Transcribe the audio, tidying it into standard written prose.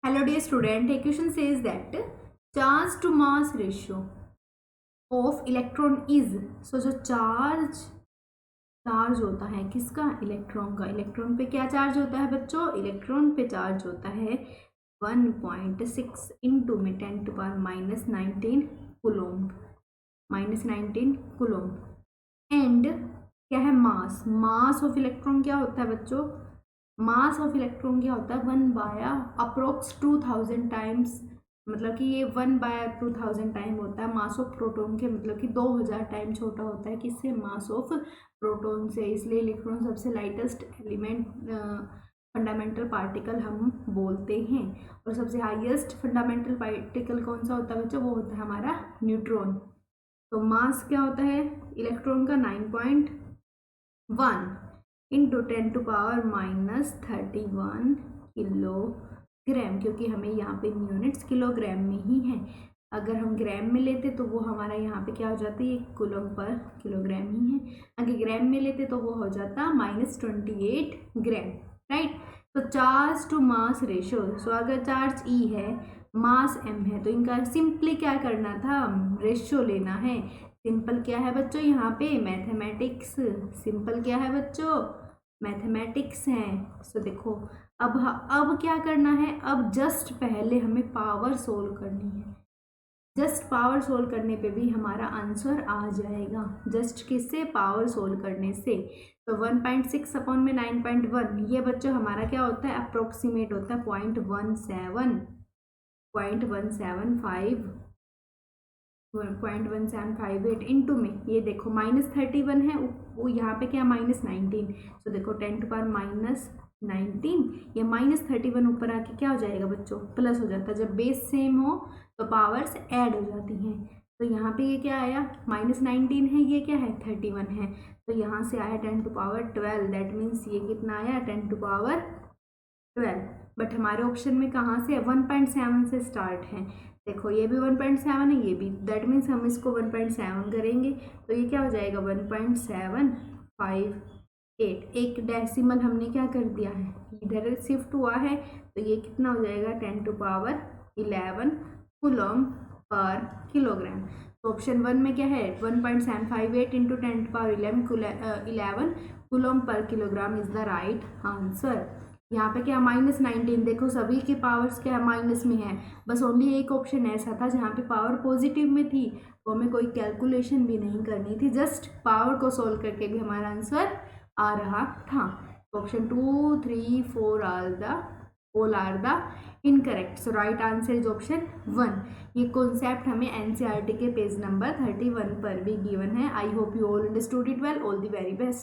Hello dear student, a question says that charge to mass ratio of electron is, so जो charge होता है किसका, electron का। Electron पे क्या चार्ज होता है बच्चों, इलेक्ट्रॉन पे चार्ज होता है 1.6 इंटू में 10⁻⁻19 कूलोम्ब, -19 कूलोम्ब। एंड क्या है, मास ऑफ इलेक्ट्रॉन क्या होता है बच्चों, मास ऑफ इलेक्ट्रॉन क्या होता है 1/अप्रोक्स 2000 टाइम्स, मतलब कि ये 1/2000 टाइम होता है मास ऑफ प्रोटॉन के, मतलब कि 2000 टाइम छोटा होता है किससे, मास ऑफ प्रोटॉन से। इसलिए इलेक्ट्रॉन सबसे लाइटेस्ट एलिमेंट, फंडामेंटल पार्टिकल हम बोलते हैं। और सबसे हाईएस्ट फंडामेंटल पार्टिकल कौन सा होता है बच्चों, वो होता है हमारा न्यूट्रॉन। तो मास क्या होता है इलेक्ट्रॉन का 9.1 इंटू 10⁻⁻31 किलोग्राम, क्योंकि हमें यहाँ पे यूनिट्स किलोग्राम में ही है। अगर हम ग्राम में लेते तो वो हमारा यहाँ पे क्या हो जाता है, ये कूलम पर किलोग्राम ही है। अगर ग्राम में लेते तो वो हो जाता -28 ग्राम, राइट। तो चार्ज टू मास रेशो, सो अगर चार्ज E है, मास M है, तो इनका सिंपली क्या करना था, रेशो लेना है। सिंपल क्या है बच्चों यहाँ पे, मैथमेटिक्स। सिंपल क्या है बच्चों, मैथमेटिक्स है। सो देखो अब क्या करना है, अब जस्ट पहले हमें पावर सोल्व करनी है। जस्ट पावर सोल्व करने पे भी हमारा आंसर आ जाएगा, जस्ट किससे, पावर सोल्व करने से। तो 1.6 अपॉन में 9.1, ये बच्चों हमारा क्या होता है, अप्रोक्सीमेट होता है 0.1758 इंटू में, ये देखो -31 है, वो यहाँ पे क्या -19, तो देखो 10⁻⁻19, ये -31 ऊपर आके क्या हो जाएगा बच्चों, प्लस हो जाता है। जब बेस सेम हो तो पावर्स ऐड हो जाती हैं। तो यहाँ पे ये क्या आया, -19 है, ये क्या है 31 है, तो यहाँ से आया 10⁻12, दैट मीन्स ये कितना आया 10⁻12। बट हमारे ऑप्शन में कहाँ से, 1.7 से स्टार्ट है। देखो ये भी 1.7 है, ये भी, दैट मीन्स हम इसको 1.7 करेंगे, तो ये क्या हो जाएगा 1.758। एक डेसिमल हमने क्या कर दिया है, इधर शिफ्ट हुआ है, तो ये कितना हो जाएगा 10⁻11 कूलम पर किलोग्राम। तो ऑप्शन 1 में क्या है 1.758 into 10⁻11 coulomb per kilogram is the right answer. यहाँ पे क्या -19, देखो सभी के पावर्स क्या माइनस में है, बस ओनली एक ऑप्शन ऐसा था जहाँ पे पावर पॉजिटिव में थी, तो हमें कोई कैलकुलेशन भी नहीं करनी थी, जस्ट पावर को सोल्व करके भी हमारा आंसर आ रहा था। Option 2, 3, 4 all are the incorrect, so right answer is option 1। ये कॉन्सेप्ट हमें NCERT के पेज नंबर 31 पर भी गिवन है। I hope you all understood it well, all the very best.